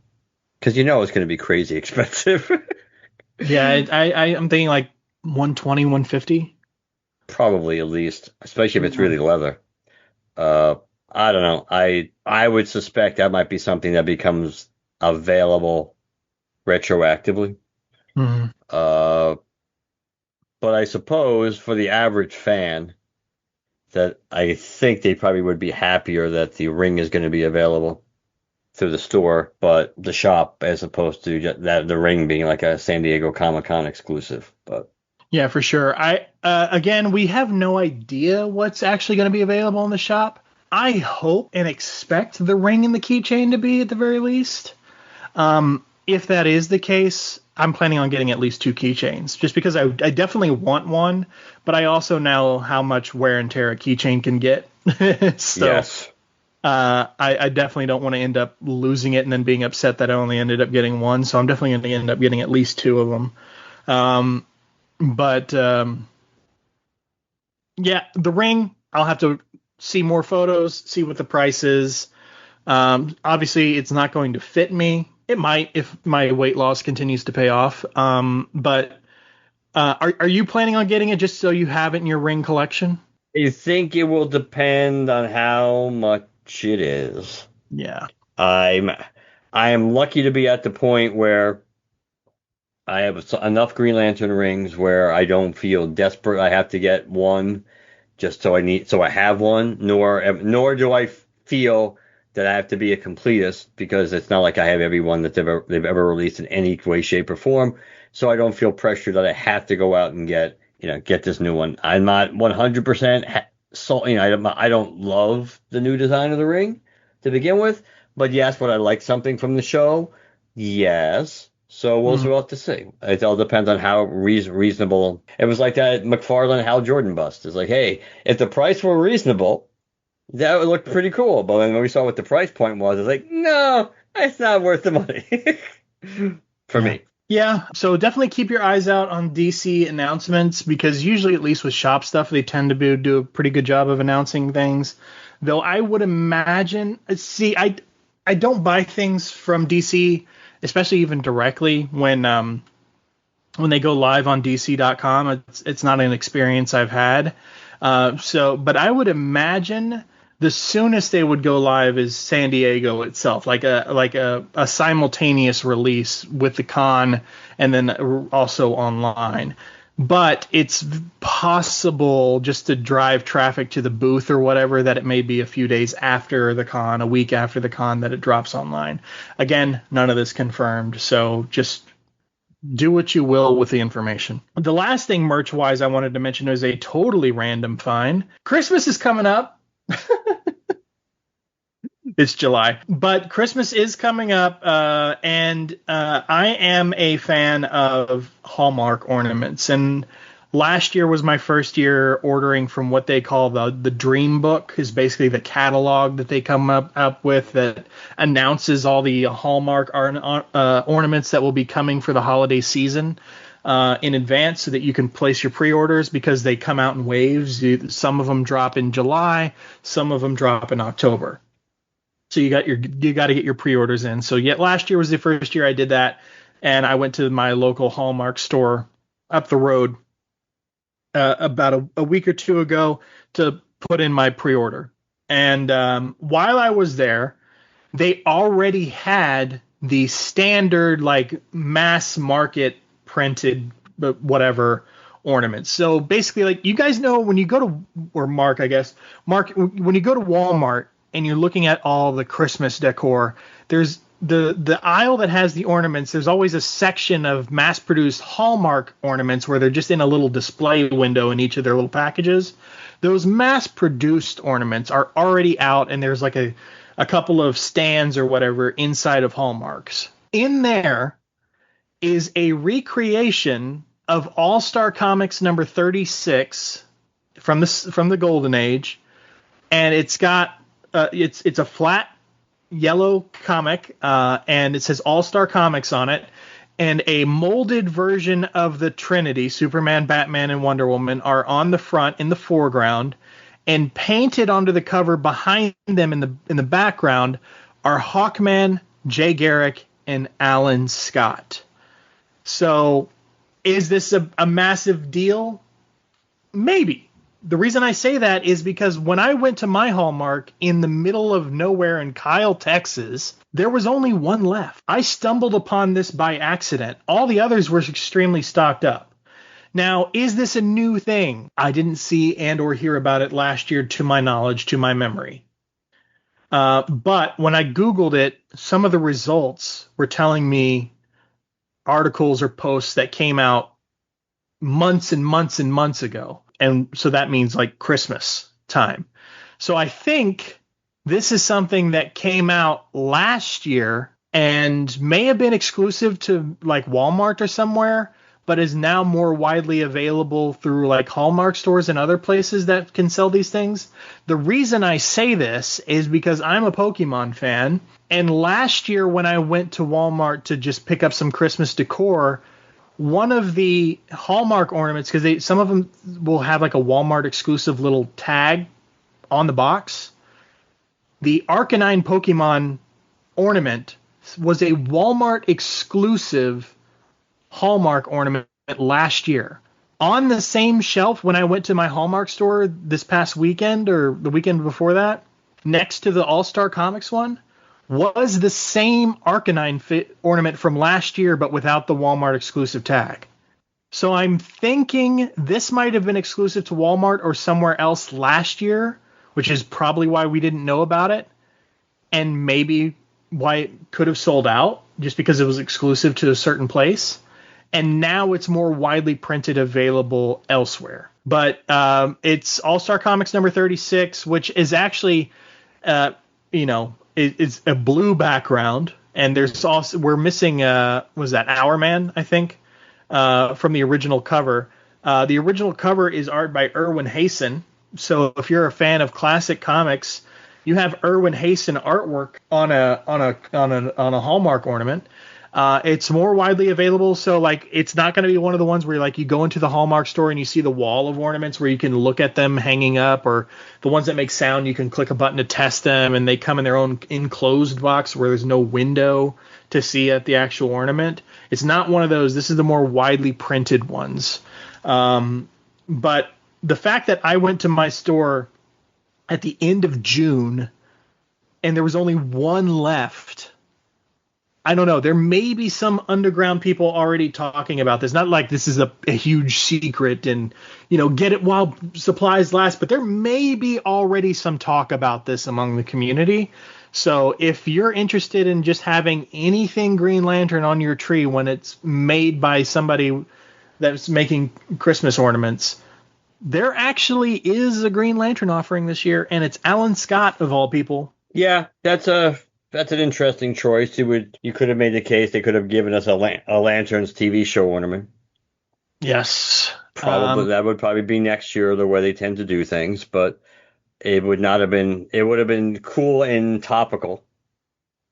S2: Because it's going to be crazy expensive.
S1: Yeah, I'm thinking like 120, 150.
S2: Probably at least, especially if it's really leather. I don't know. I would suspect that might be something that becomes available retroactively.
S1: Mm-hmm.
S2: But I suppose for the average fan, that I think they probably would be happier that the ring is going to be available through the store, but the shop, as opposed to just the ring being like a San Diego Comic-Con exclusive. But
S1: yeah, for sure. Again, we have no idea what's actually going to be available in the shop. I hope and expect the ring and the keychain to be at the very least. If that is the case, I'm planning on getting at least 2 keychains, just because I definitely want one, but I also know how much wear and tear a keychain can get. So,
S2: yes.
S1: I definitely don't want to end up losing it and then being upset that I only ended up getting one. So I'm definitely going to end up getting at least 2 of them. Yeah, the ring, I'll have to see more photos, see what the price is. Obviously, it's not going to fit me. It might if my weight loss continues to pay off. But are you planning on getting it just so you have it in your ring collection?
S2: I think it will depend on how much it is.
S1: Yeah.
S2: I am lucky to be at the point where I have enough Green Lantern rings where I don't feel desperate. I have to get one just so I have one. Nor do I feel that I have to be a completist, because it's not like I have every one that they've ever released in any way, shape, or form. So I don't feel pressure that I have to go out and get this new one. I'm not 100% I don't love the new design of the ring to begin with, but yes, would I like something from the show? Yes. So we'll have to see. It all depends on how reasonable. It was like that McFarlane Hal Jordan bust. It's like, hey, if the price were reasonable, that would look pretty cool. But when we saw what the price point was, it's like, no, it's not worth the money for me.
S1: Yeah, so definitely keep your eyes out on DC announcements, because usually, at least with shop stuff, they tend to do a pretty good job of announcing things. Though I would imagine, I don't buy things from DC, especially even directly when they go live on DC.com. It's not an experience I've had. But I would imagine the soonest they would go live is San Diego itself, like a simultaneous release with the con and then also online. But it's possible, just to drive traffic to the booth or whatever, that it may be a few days after the con, a week after the con, that it drops online. Again, none of this confirmed, so just do what you will with the information. The last thing merch-wise I wanted to mention is a totally random find. Christmas is coming up. It's July, but Christmas is coming up, and I am a fan of Hallmark ornaments, and Last year was my first year ordering from what they call the Dream Book, is basically the catalog that they come up with that announces all the Hallmark ornaments that will be coming for the holiday season in advance, so that you can place your pre-orders, because they come out in waves. Some of them drop in July, some of them drop in October. So you got to get your pre-orders in. So last year was the first year I did that, and I went to my local Hallmark store up the road about a week or two ago to put in my pre-order. And while I was there, they already had the standard, like, mass market printed whatever ornaments. So basically, like, you guys know, when you go to, or Mark, I guess, Mark, when you go to Walmart and you're looking at all the Christmas decor, there's the aisle that has the ornaments. There's always a section of mass-produced Hallmark ornaments where they're just in a little display window in each of their little packages. Those mass-produced ornaments are already out, and there's like a couple of stands or whatever inside of Hallmarks. In there is a recreation of All-Star Comics number 36 from the Golden Age, and it's got it's a flat yellow comic, and it says All-Star Comics on it, and a molded version of the Trinity, Superman, Batman, and Wonder Woman, are on the front in the foreground, and painted onto the cover behind them in the background are Hawkman, Jay Garrick, and Alan Scott. So is this a massive deal? Maybe. The reason I say that is because when I went to my Hallmark in the middle of nowhere in Kyle, Texas, there was only one left. I stumbled upon this by accident. All the others were extremely stocked up. Now, is this a new thing? I didn't see and or hear about it last year, to my knowledge, to my memory. But when I Googled it, some of the results were telling me articles or posts that came out months and months and months ago. And so that means like Christmas time. So I think this is something that came out last year and may have been exclusive to like Walmart or somewhere, but is now more widely available through like Hallmark stores and other places that can sell these things. The reason I say this is because I'm a Pokemon fan. And last year when I went to Walmart to just pick up some Christmas decor, one of the Hallmark ornaments, because some of them will have like a Walmart exclusive little tag on the box. The Arcanine Pokemon ornament was a Walmart exclusive Hallmark ornament last year. On the same shelf when I went to my Hallmark store this past weekend or the weekend before that, next to the All-Star Comics one, was the same Arcanine ornament from last year, but without the Walmart exclusive tag. So I'm thinking this might have been exclusive to Walmart or somewhere else last year, which is probably why we didn't know about it, and maybe why it could have sold out, just because it was exclusive to a certain place. And now it's more widely printed, available elsewhere. But it's All-Star Comics number 36, which is actually, it's a blue background, and there's also, we're missing was that Hourman, I think, from the original cover. The original cover is art by Erwin Hasen. So if you're a fan of classic comics, you have Erwin Hasen artwork on a Hallmark ornament. It's more widely available, so like it's not going to be one of the ones where like you go into the Hallmark store and you see the wall of ornaments where you can look at them hanging up, or the ones that make sound you can click a button to test them, and they come in their own enclosed box where there's no window to see at the actual ornament. It's not one of those. This is the more widely printed ones. But the fact that I went to my store at the end of June and there was only one left, I don't know. There may be some underground people already talking about this. Not like this is a huge secret and, get it while supplies last. But there may be already some talk about this among the community. So if you're interested in just having anything Green Lantern on your tree when it's made by somebody that's making Christmas ornaments, there actually is a Green Lantern offering this year. And it's Alan Scott, of all people.
S2: Yeah, that's an interesting choice. You could have made the case they could have given us a Lanterns TV show ornament.
S1: Yes.
S2: Probably that would probably be next year the way they tend to do things, but it would not have been. It would have been cool and topical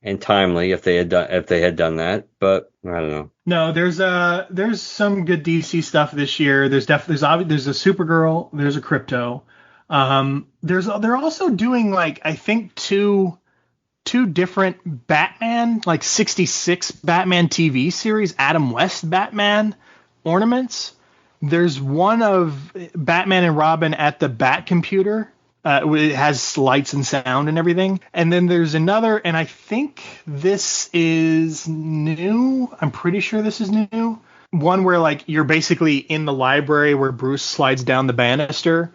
S2: and timely if they had done that. But I don't know.
S1: No, there's some good DC stuff this year. There's a Supergirl, there's a Crypto. They're also doing like I think two different Batman, like 66 Batman TV series, Adam West Batman ornaments. There's one of Batman and Robin at the Bat computer. It has lights and sound and everything. And then there's another, and I think this is new. I'm pretty sure this is new. One where like you're basically in the library where Bruce slides down the banister.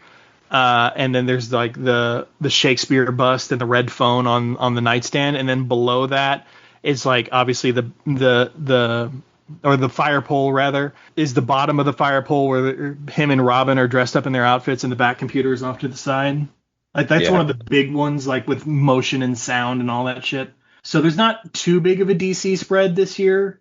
S1: And then there's like the Shakespeare bust and the red phone on the nightstand, and then below that is like obviously the fire pole rather is the bottom of the fire pole where him and Robin are dressed up in their outfits and the back computer is off to the side. Like that's one of the big ones, like with motion and sound and all that shit. So there's not too big of a DC spread this year.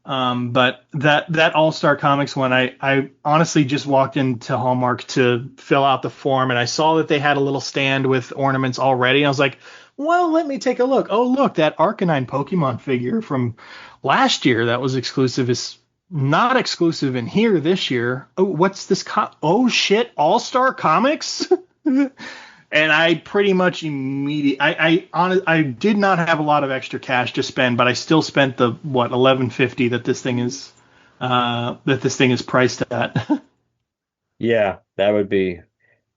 S1: But that All-Star Comics one, I honestly just walked into Hallmark to fill out the form, and I saw that they had a little stand with ornaments already. I was like, well, let me take a look. Oh, look, that Arcanine Pokemon figure from last year that was exclusive is not exclusive in here this year. Oh, what's this? Oh, shit, All-Star Comics? And I pretty much immediately, I did not have a lot of extra cash to spend, but I still spent the $11.50 that this thing is priced at.
S2: Yeah, that would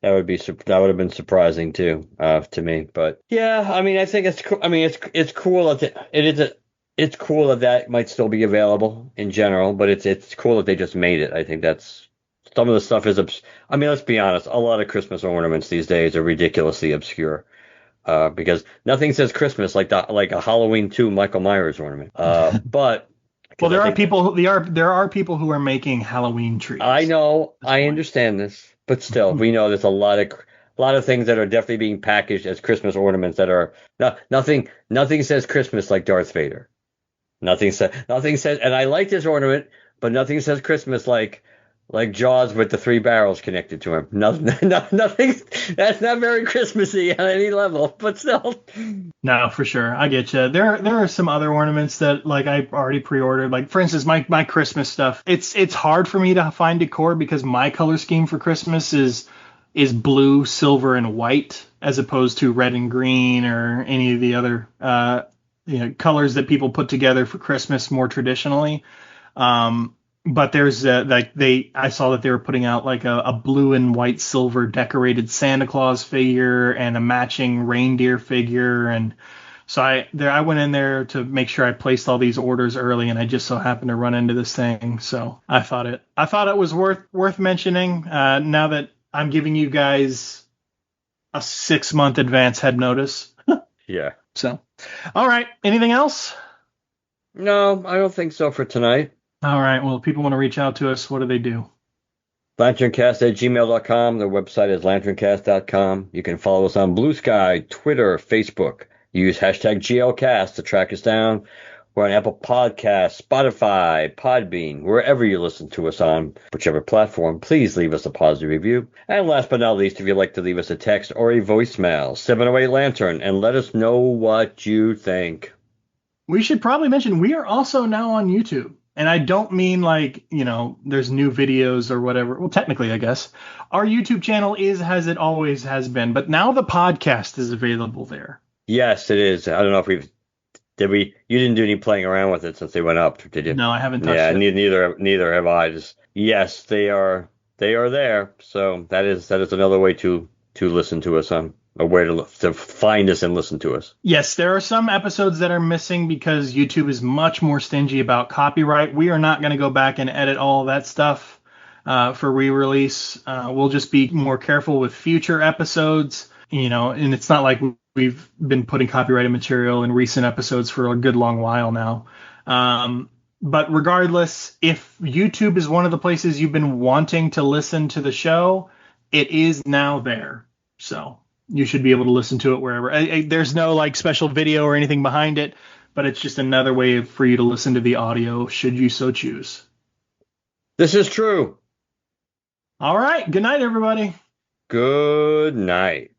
S2: have been surprising too, to me. But yeah, I mean, I think it's cool. I mean, it's cool that it's cool that might still be available in general, but it's cool that they just made it. I think that's some of the stuff is. I mean, let's be honest. A lot of Christmas ornaments these days are ridiculously obscure. Because nothing says Christmas like a Halloween 2 Michael Myers ornament. But
S1: well, there are people who are making Halloween trees.
S2: I know, I understand this, but still, we know there's a lot of things that are definitely being packaged as Christmas ornaments that are nothing says Christmas like Darth Vader. Nothing says, and I like this ornament, but nothing says Christmas like Jaws with the three barrels connected to him. Nothing. That's not very Christmassy on any level, but still.
S1: No, for sure. I get you. There are some other ornaments that like I already pre-ordered. Like for instance, my Christmas stuff. It's hard for me to find decor because my color scheme for Christmas is blue, silver, and white, as opposed to red and green or any of the other colors that people put together for Christmas more traditionally. But there's I saw that they were putting out like a blue and white silver decorated Santa Claus figure and a matching reindeer figure, and so I went in there to make sure I placed all these orders early, and I just so happened to run into this thing, so I thought it was worth mentioning. Now that I'm giving you guys a 6-month advance head notice.
S2: Yeah.
S1: So, all right. Anything else?
S2: No, I don't think so for tonight.
S1: All right. Well, if people want to reach out to us, what do they do?
S2: LanternCast@gmail.com. Their website is LanternCast.com. You can follow us on Blue Sky, Twitter, Facebook. Use hashtag GLCast to track us down. We're on Apple Podcasts, Spotify, Podbean, wherever you listen to us on, whichever platform. Please leave us a positive review. And last but not least, if you'd like to leave us a text or a voicemail, 708-LANTERN, and let us know what you think.
S1: We should probably mention we are also now on YouTube. And I don't mean like, there's new videos or whatever. Well, technically, I guess. Our YouTube channel is as it always has been. But now the podcast is available there.
S2: Yes, it is. I don't know if you didn't do any playing around with it since they went up, did you?
S1: No, I haven't touched it.
S2: Yeah, neither have I. Yes, they are there. So that is another way to listen to us on. A way to find us and listen to us.
S1: Yes, there are some episodes that are missing because YouTube is much more stingy about copyright. We are not going to go back and edit all that stuff for re-release. We'll just be more careful with future episodes, and it's not like we've been putting copyrighted material in recent episodes for a good long while now. But regardless, if YouTube is one of the places you've been wanting to listen to the show, it is now there. So you should be able to listen to it wherever. There's no like special video or anything behind it, but it's just another way for you to listen to the audio should you so choose.
S2: This is true.
S1: All right. Good night, everybody.
S2: Good night.